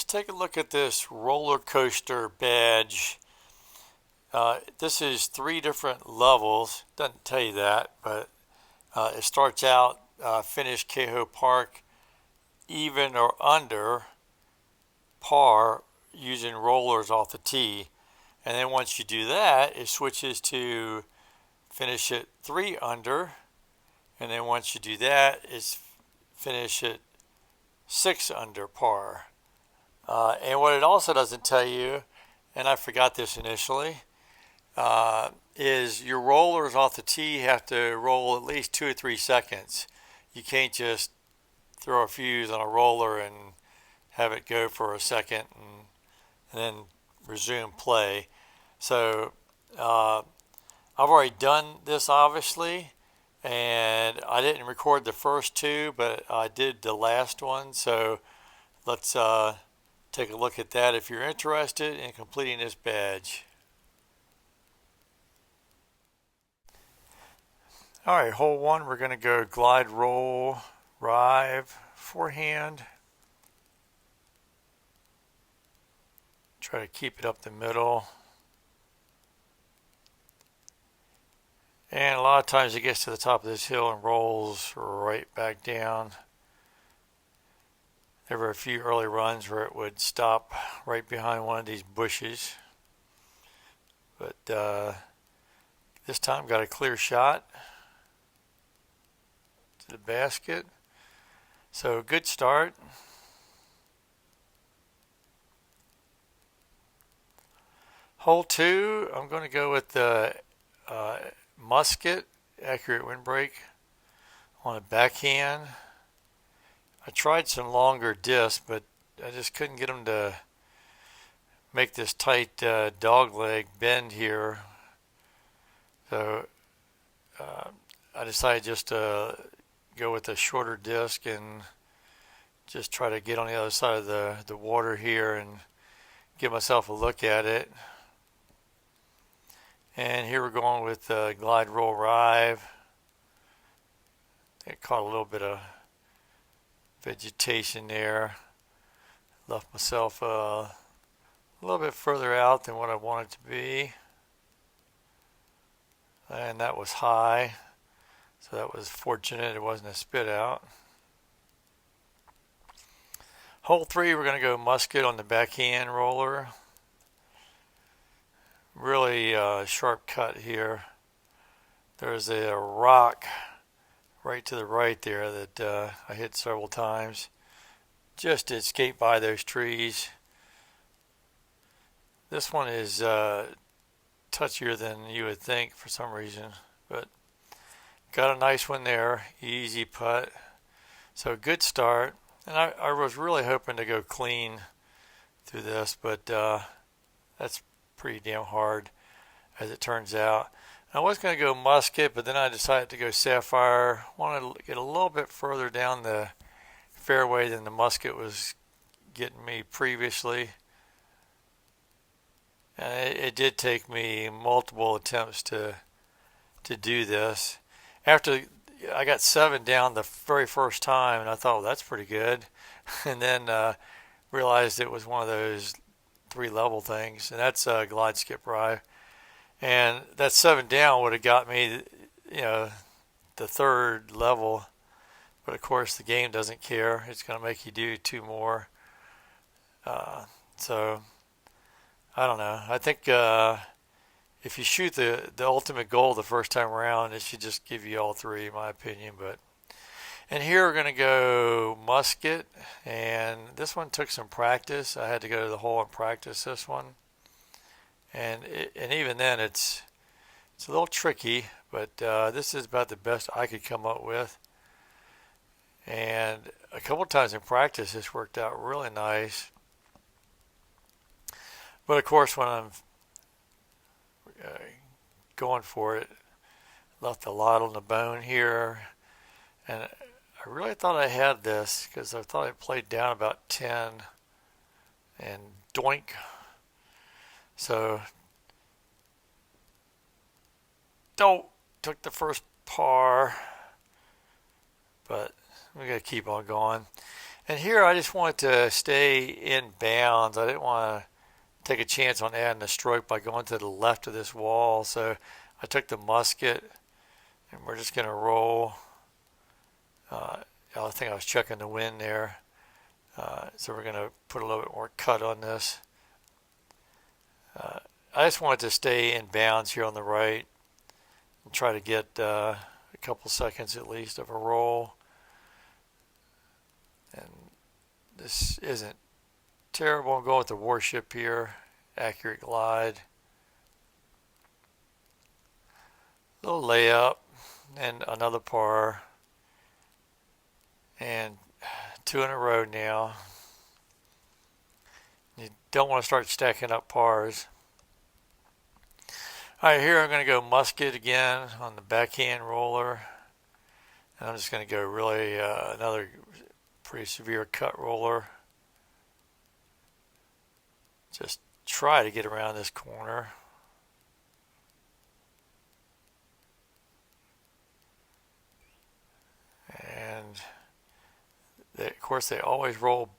Let's take a look at this roller coaster badge. This is three different levels. Doesn't tell you that, but it starts out finish Kehoe Park even or under par using rollers off the tee. And then once you do that, it switches to finish it three under. And then once you do that, it's finish it six under par. And what it also doesn't tell you, and I forgot this initially, is your rollers off the tee have to roll at least 2 or 3 seconds. You can't just throw a fuse on a roller and have it go for a second and then resume play. So I've already done this obviously, and I didn't record the first two, but I did the last one. So let's take a look at that if you're interested in completing this badge. Alright, hole one, we're going to go glide, roll, rive, forehand. Try to keep it up the middle. And a lot of times it gets to the top of this hill and rolls right back down. There were a few early runs where it would stop right behind one of these bushes. But this time got a clear shot to the basket. So good start. Hole two, I'm going to go with the Musket accurate windbreak on a backhand. I tried some longer discs, but I just couldn't get them to make this tight dog leg bend here. So I decided just to go with a shorter disc and just try to get on the other side of the water here and give myself a look at it. And here we're going with glide, roll, rive. I caught a little bit of vegetation there. Left myself a little bit further out than what I wanted to be. And that was high. So that was fortunate it wasn't a spit out. Hole three, we're going to go Musket on the backhand roller. Really sharp cut here. There's a rock right to the right there that I hit several times. Just to escape by those trees. This one is touchier than you would think for some reason, but got a nice one there. Easy putt. So good start. And I was really hoping to go clean through this, but that's pretty damn hard as it turns out. I was going to go Musket, but then I decided to go Sapphire. Wanted to get a little bit further down the fairway than the Musket was getting me previously. And it did take me multiple attempts to do this. After I got 7 down the very first time, and I thought, well, that's pretty good. And then realized it was one of those 3-level things, and that's glide, skip, rive. And that 7 down would have got me, the 3rd level. But of course, the game doesn't care. It's going to make you do 2 more. So I don't know. I think if you shoot the ultimate goal the first time around, it should just give you all 3, in my opinion. And here we're going to go Musket, and this one took some practice. I had to go to the hole and practice this one, and even then it's a little tricky, but this is about the best I could come up with. And a couple times in practice, this worked out really nice. But of course, when I'm going for it, left a lot on the bone here, and I really thought I had this because I thought it played down about 10 and doink. So took the first par, but we got to keep on going. And here I just wanted to stay in bounds. I didn't want to take a chance on adding a stroke by going to the left of this wall. So I took the musket and we're just going to roll. I think I was checking the wind there. So we're going to put a little bit more cut on this. I just wanted to stay in bounds here on the right and try to get a couple seconds at least of a roll. And this isn't terrible. I'm going with the Warship here. Accurate glide. Little layup and another par. And 2 in a row now. You don't want to start stacking up pars. Alright, here I'm going to go musket again on the backhand roller. And I'm just going to go really another pretty severe cut roller. Just try to get around this corner. And of course they always roll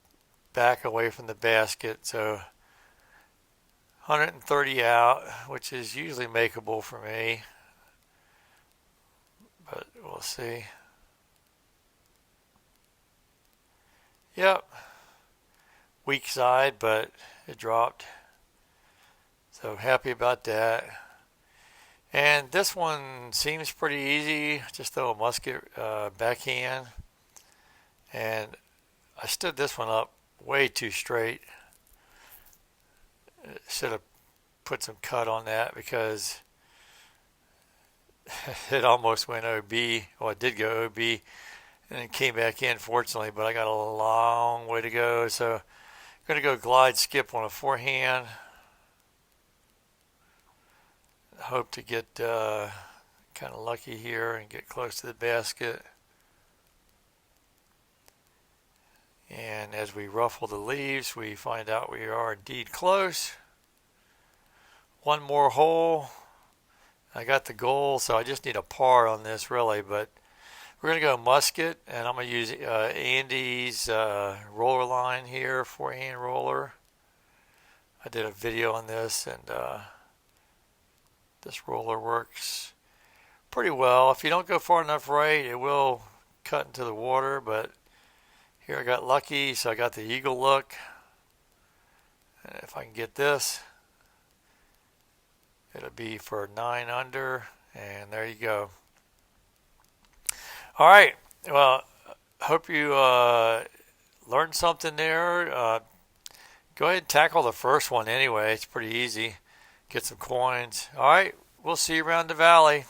back away from the basket, so 130 out, which is usually makeable for me, but we'll see. Yep, weak side, but it dropped, so happy about that. And this one seems pretty easy. Just throw a musket backhand, and I stood this one up way too straight. Should have put some cut on that because it almost went OB. Well, it did go OB and it came back in, fortunately, but I got a long way to go. So I'm going to go glide skip on a forehand. Hope to get kind of lucky here and get close to the basket. And as we ruffle the leaves, we find out we are indeed close. One more hole. I got the goal, so I just need a par on this really, but we're going to go musket, and I'm going to use Andy's roller line here, forehand roller. I did a video on this, and this roller works pretty well. If you don't go far enough right, it will cut into the water, but here I got lucky, so I got the eagle look. And if I can get this, it'll be for 9 under, and there you go. All right, well, hope you learned something there. Go ahead and tackle the first one anyway. It's pretty easy. Get some coins. All right, we'll see you around the valley.